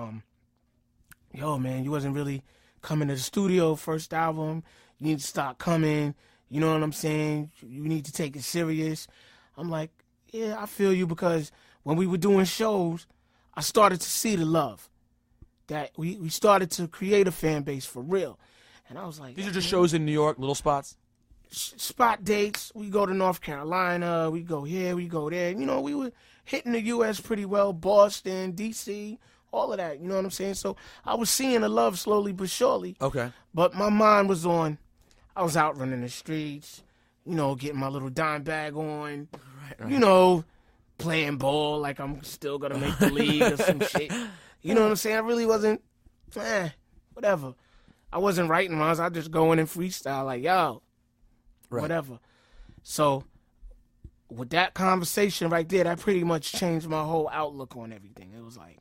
yo, man, you wasn't really coming to the studio first album. You need to start coming. You know what I'm saying? You need to take it serious. I'm like, yeah, I feel you, because when we were doing shows, I started to see the love. That we started to create a fan base for real. And I was like, these are just shows in New York, little spots? Spot dates. We go to North Carolina. We go here. We go there. You know, we were hitting the U.S. pretty well. Boston, D.C., all of that. You know what I'm saying? So I was seeing the love slowly but surely. Okay. But my mind was on, I was out running the streets, you know, getting my little dime bag on, right. You know, playing ball like I'm still going to make the league or some shit. You know what I'm saying? I really wasn't, whatever. I wasn't writing rhymes. I just go in and freestyle like, yo. Right. Whatever. So with that conversation right there, that pretty much changed my whole outlook on everything. It was like,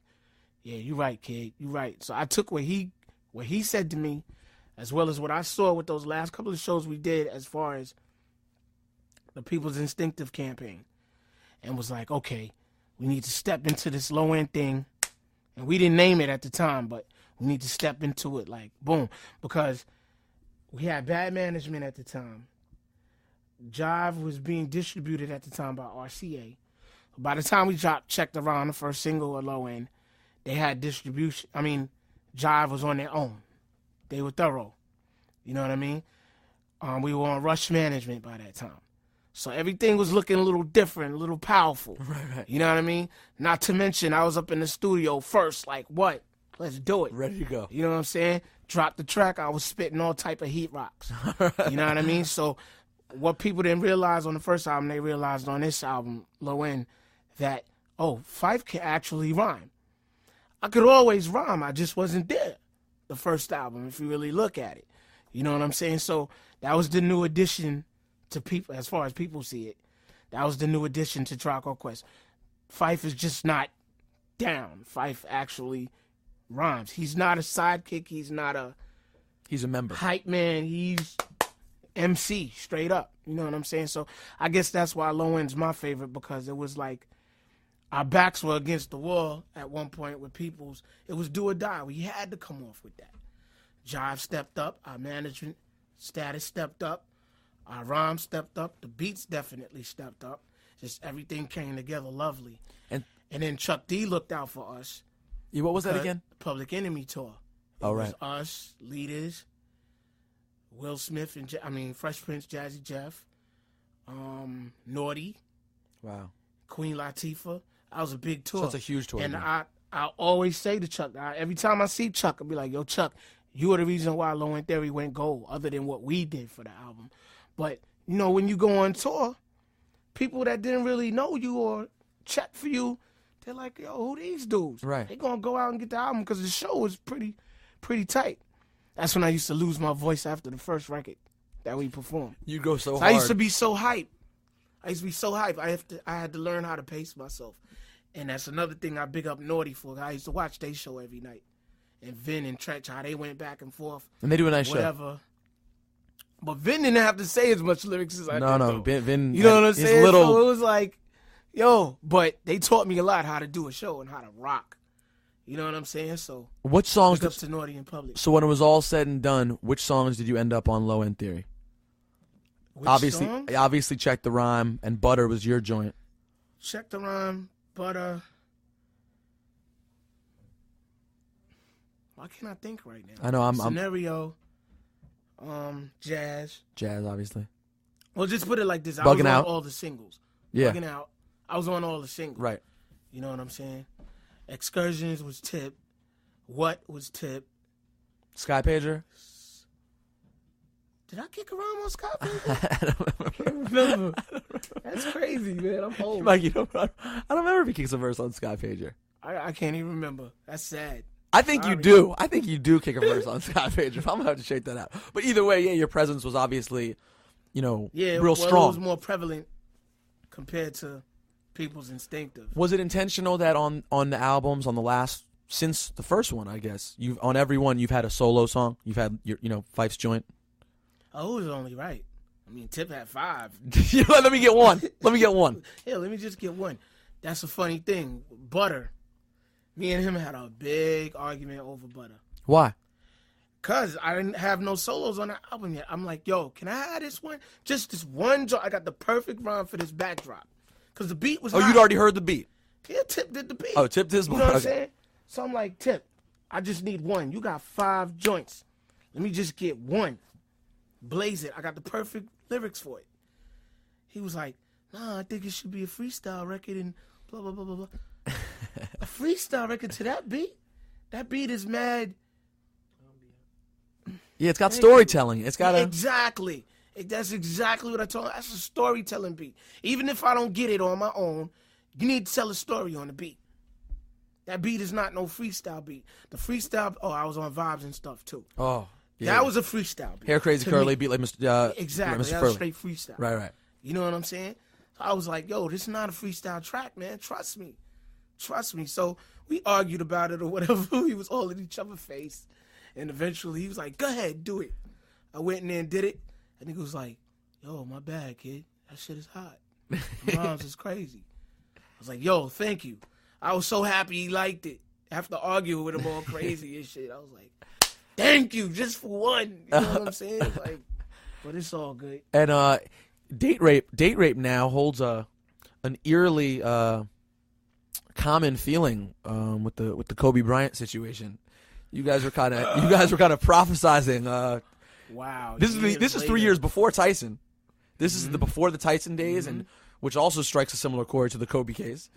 yeah, you're right, kid. You're right. So I took what he said to me, as well as what I saw with those last couple of shows we did as far as the People's Instinctive campaign, and was like, okay, we need to step into this low end thing. And we didn't name it at the time, but we need to step into it like boom, because we had bad management at the time. Jive was being distributed at the time by RCA. By the time we checked around the first single or Low End, they had distribution. I mean, Jive was on their own. They were thorough. You know what I mean? We were on Rush Management by that time. So everything was looking a little different, a little powerful. Right. You know what I mean? Not to mention, I was up in the studio first, like what? Let's do it. Ready to go. You know what I'm saying? Drop the track. I was spitting all type of heat rocks. You know what I mean? So what people didn't realize on the first album, they realized on this album, Low End, that, oh, Phife can actually rhyme. I could always rhyme. I just wasn't there the first album, if you really look at it. You know what I'm saying? So that was the new addition to people, as far as people see it. That was the new addition to Tribe Called Quest. Phife is just not down. Phife actually rhymes. He's not a sidekick. He's a member. Hype man. He's MC, straight up. You know what I'm saying? So I guess that's why Low End's my favorite, because it was like our backs were against the wall at one point with people's. It was do or die. We had to come off with that. Jive stepped up. Our management status stepped up. Our rhymes stepped up. The beats definitely stepped up. Just everything came together lovely. And then Chuck D looked out for us. Yeah, what was that again? Public Enemy tour. Oh, right. It was us, Leaders, Will Smith, and Fresh Prince, Jazzy Jeff, Naughty. Wow. Queen Latifah. That was a big tour. That's a huge tour. And I always say to Chuck, every time I see Chuck, I'll be like, yo, Chuck, you are the reason why Low End Theory went gold, other than what we did for the album. But, you know, when you go on tour, people that didn't really know you or check for you, they're like, yo, who these dudes? Right. They gonna go out and get the album because the show was pretty tight. That's when I used to lose my voice after the first record that we performed. You go so hard. I used to be so hyped. I had to learn how to pace myself. And that's another thing I big up Naughty for. I used to watch their show every night. And Vin and Tretch, how they went back and forth. And they do a nice show. But Vin didn't have to say as much lyrics as I did. No. Vin, you know what I'm saying? Little... So it was like, yo, but they taught me a lot how to do a show and how to rock. You know what I'm saying? So what songs up to Naughty in public. So when it was all said and done, which songs did you end up on Low End Theory? Obviously Check the Rhyme and Butter was your joint. Check the Rhyme, Butter. Why can't I think right now? I know Scenario, Jazz. Jazz, obviously. Well, just put it like this. I Bugging was on Out. all the singles. Yeah. Bugging Out. I was on all the singles. Right. You know what I'm saying? Excursions was Tip. What was Tip? Sky Pager? Did I kick around on Sky Pager? I can't remember. That's crazy, man. I'm old. Mike, I don't remember if he kicks a verse on Sky Pager. I can't even remember. That's sad. I think you do. I think you do kick a verse on Sky Pager. I'm going to have to shake that out. But either way, yeah, your presence was obviously, real strong. It was more prevalent compared to people's instinctive. Was it intentional that on the albums, on the last, since the first one, I guess, on every one, you've had a solo song? You've had your, Phife's joint? Oh, it was only right. Tip had 5. Let me get one. Yeah, let me just get one. That's a funny thing. Butter. Me and him had a big argument over Butter. Why? Because I didn't have no solos on the album yet. I'm like, yo, can I have this one? Just this one joint. I got the perfect rhyme for this backdrop. Because the beat was hot. You'd already heard the beat? Yeah, Tip did the beat. Oh, Tip did his You know what I'm saying? So I'm like, Tip, I just need one. You got 5 joints. Let me just get one. Blaze it. I got the perfect lyrics for it. He was like, nah, I think it should be a freestyle record and blah, blah, blah, blah, blah. A freestyle record to that beat? That beat is mad. Yeah, it's got storytelling. It's got Exactly. That's exactly what I told him. That's a storytelling beat. Even if I don't get it on my own, you need to tell a story on the beat. That beat is not no freestyle beat. The freestyle, I was on Vibes and stuff too. Oh, yeah. That was a freestyle beat. Hair Crazy Curly beat like Mr. Exactly. Mr. That Furley. was straight freestyle. Right. You know what I'm saying? So I was like, yo, this is not a freestyle track, man. Trust me. So we argued about it or whatever. We was all in each other's face. And eventually he was like, go ahead, do it. I went in there and did it. And he was like, yo, my bad, kid. That shit is hot. Rhymes is crazy. I was like, yo, thank you. I was so happy he liked it. After arguing with him all crazy and shit, I was like, thank you, just for one. You know what I'm saying? Like, but it's all good. And date rape now holds an eerily common feeling with the Kobe Bryant situation. You guys were kind of prophesizing. Wow. This is 3 years before Tyson. This is the before the Tyson days, and which also strikes a similar chord to the Kobe case.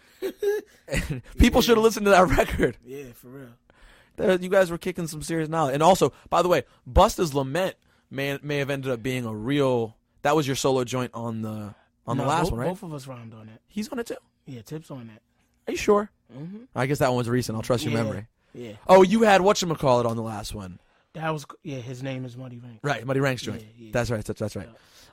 And people should have listened to that record. Yeah, for real. You guys were kicking some serious knowledge. And also, by the way, Busta's Lament may have ended up being a real. That was your solo joint on the last one, right? Both of us rhymed on that. He's on it too. Yeah, Tip's on that. Are you sure? Mm-hmm. I guess that one was recent. I'll trust your memory. Yeah. Oh, you had whatchamacallit on the last one. That was his name is Muddy Ranks. Right, Muddy Ranks joint. Yeah. That's right. That's right.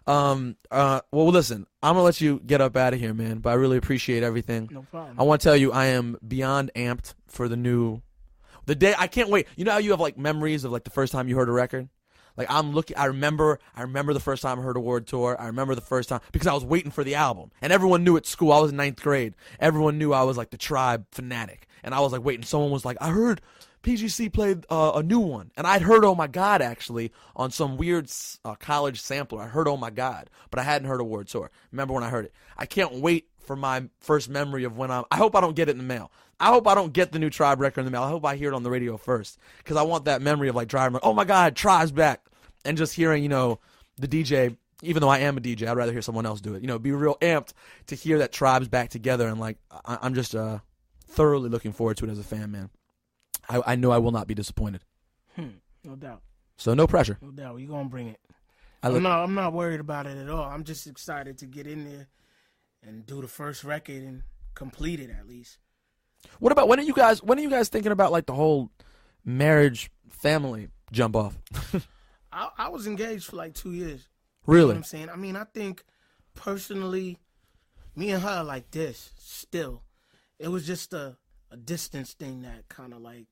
Yeah. Well, listen, I'm gonna let you get up out of here, man. But I really appreciate everything. No problem. I want to tell you, I am beyond amped for the day. I can't wait. You know how you have like memories of like the first time you heard a record? Like I remember the first time I heard a Word Tour. I remember the first time because I was waiting for the album, and everyone knew at school. I was in 9th grade. Everyone knew I was like the Tribe fanatic, and I was like waiting. Someone was like, I heard PGC played a new one, and I'd heard Oh My God actually on some weird college sampler. I heard Oh My God, but I hadn't heard a Word Tour. Remember when I heard it? I can't wait for my first memory of when I hope I don't get it in the mail. I hope I don't get the new Tribe record in the mail. I hope I hear it on the radio first, because I want that memory of like driving, like, oh my God, Tribe's back, and just hearing, the DJ. Even though I am a DJ, I'd rather hear someone else do it. Be real amped to hear that Tribe's back together, and like I'm just thoroughly looking forward to it as a fan, man. I know I will not be disappointed. No doubt. So no pressure. No doubt. You're gonna bring it. I'm not worried about it at all. I'm just excited to get in there and do the first record and complete it at least. What about when are you guys thinking about like the whole marriage family jump off? I was engaged for like 2 years. Really? You know what I'm saying? I mean, I think personally, me and her are like this still. It was just a distance thing that kind of like,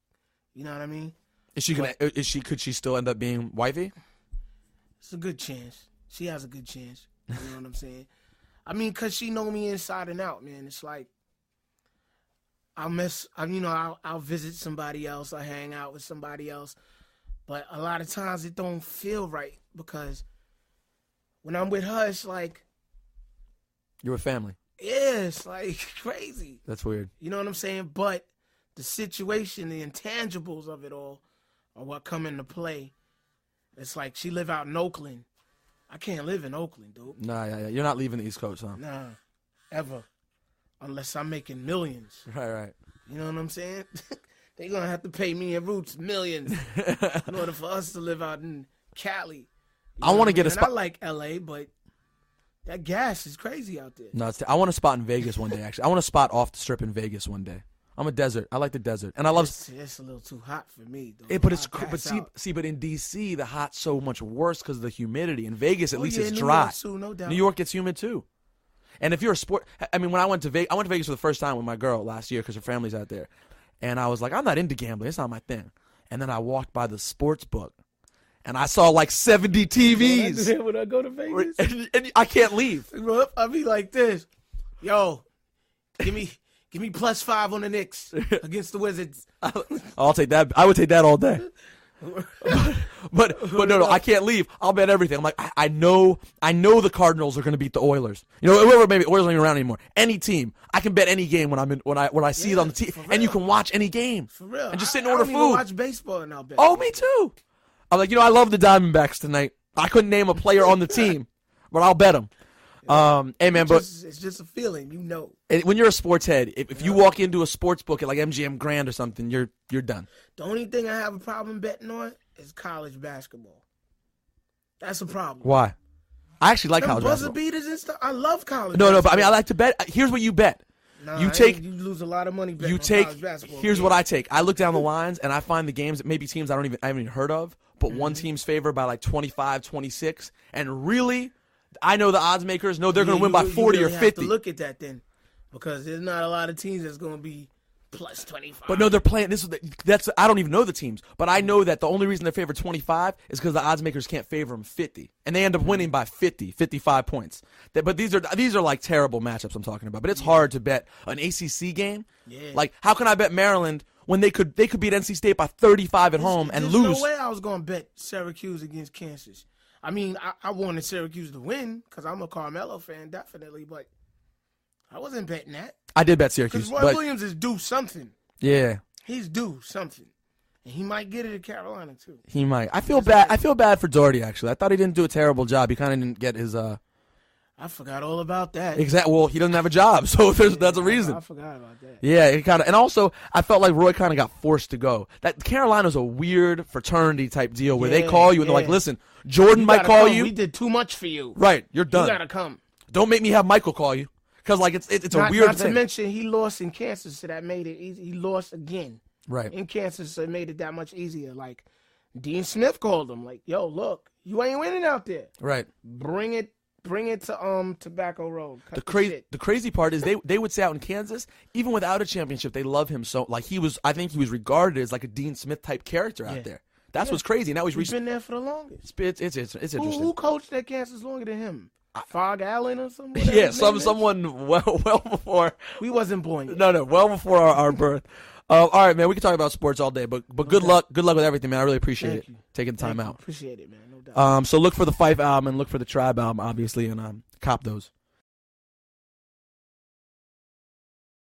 you know what I mean? Could she still end up being wifey? It's a good chance. She has a good chance. You know what I'm saying? I mean, cause she know me inside and out, man. It's like I'll visit somebody else, I hang out with somebody else, but a lot of times it don't feel right because when I'm with her, it's like you're a family. Yeah, it's like crazy. That's weird. You know what I'm saying? But the situation, the intangibles of it all are what come into play. It's like she live out in Oakland. I can't live in Oakland, dude. Nah, yeah. You're not leaving the East Coast, huh? Nah, ever. Unless I'm making millions. Right. You know what I'm saying? They're going to have to pay me in Roots millions in order for us to live out in Cali. I want to get a spot. I like L.A., but that gas is crazy out there. No, I want a spot in Vegas one day, actually. I want a spot off the strip in Vegas one day. I'm a desert. I like the desert. And I love... It's a little too hot for me, though. But in D.C., the hot's so much worse because of the humidity. In Vegas, at least it's New dry. York too, no doubt. New York gets humid, too. And if you're a sport... I mean, when I went to Vegas for the first time with my girl last year because her family's out there. And I was like, I'm not into gambling. It's not my thing. And then I walked by the sports book. And I saw like 70 TVs. When I go to Vegas? And I can't leave. I'll be like this. Yo, give me +5 on the Knicks against the Wizards. I'll take that. I would take that all day. But no, I can't leave. I'll bet everything. I'm like, I know the Cardinals are going to beat the Oilers. Whoever, maybe Oilers aren't even around anymore. Any team, I can bet any game when I see it on the TV, and you can watch any game. For real, and just sit and order food. I watch baseball and I'll bet. Oh, me too. I'm like, I love the Diamondbacks tonight. I couldn't name a player on the team, but I'll bet them. Hey man, it's just a feeling, when you're a sports head, if you walk into a sports book at like MGM Grand or something, you're done. The only thing I have a problem betting on is college basketball. That's a problem. Why? I actually like college buzzer basketball. beaters and stuff. I love college. No, but I mean, I like to bet. Here's what you bet. Nah, you lose a lot of money betting on college basketball. Here's what I take. I look down the lines and I find the games, maybe teams I haven't even heard of, but one team's favored by like 25, 26, and really, I know the odds makers know they're going to win by 40 or 50. You have to look at that then, because there's not a lot of teams that's going to be plus 25. But no, they're playing. I don't even know the teams, but I know that the only reason they're favored 25 is because the odds makers can't favor them 50, and they end up winning by 50, 55 points. But these are like terrible matchups I'm talking about. But it's hard to bet an ACC game. Yeah. Like, how can I bet Maryland when they could beat NC State by 35 at home and lose? There's no way I was going to bet Syracuse against Kansas. I mean, I wanted Syracuse to win because I'm a Carmelo fan, definitely, but I wasn't betting that. I did bet Syracuse. Because Roy Williams is due something. Yeah. He's due something. And he might get it at Carolina, too. He might. I feel bad for Doherty, actually. I thought he didn't do a terrible job. He kind of didn't get his I forgot all about that. Exactly. Well, he doesn't have a job, so that's a reason. I forgot about that. Yeah, it kind of, and also I felt like Roy kind of got forced to go. That Carolina's a weird fraternity type deal where they call you and they're like, "Listen, Jordan might call you. We did too much for you. Right, you're done. You gotta come. Don't make me have Michael call you because like it's a weird Not thing." to mention he lost in Kansas, so that made it easy. He lost again. Right. In Kansas, so it made it that much easier. Like Dean Smith called him, like, "Yo, look, you ain't winning out there. Right. Bring it to Tobacco Road." The crazy part is they would say out in Kansas, even without a championship, they love him so. Like I think he was regarded as like a Dean Smith type character out there. That's what's crazy. Now he's been there for the longest. It's interesting. Who coached at Kansas longer than him? Fog Allen or something? Yeah, someone well before we wasn't born yet. No, well before our birth. All right, man. We can talk about sports all day, but good luck with everything, man. I really appreciate it. Taking the time out. Appreciate it, man. No doubt. So look for the Phife album and look for the Tribe album, obviously, and cop those.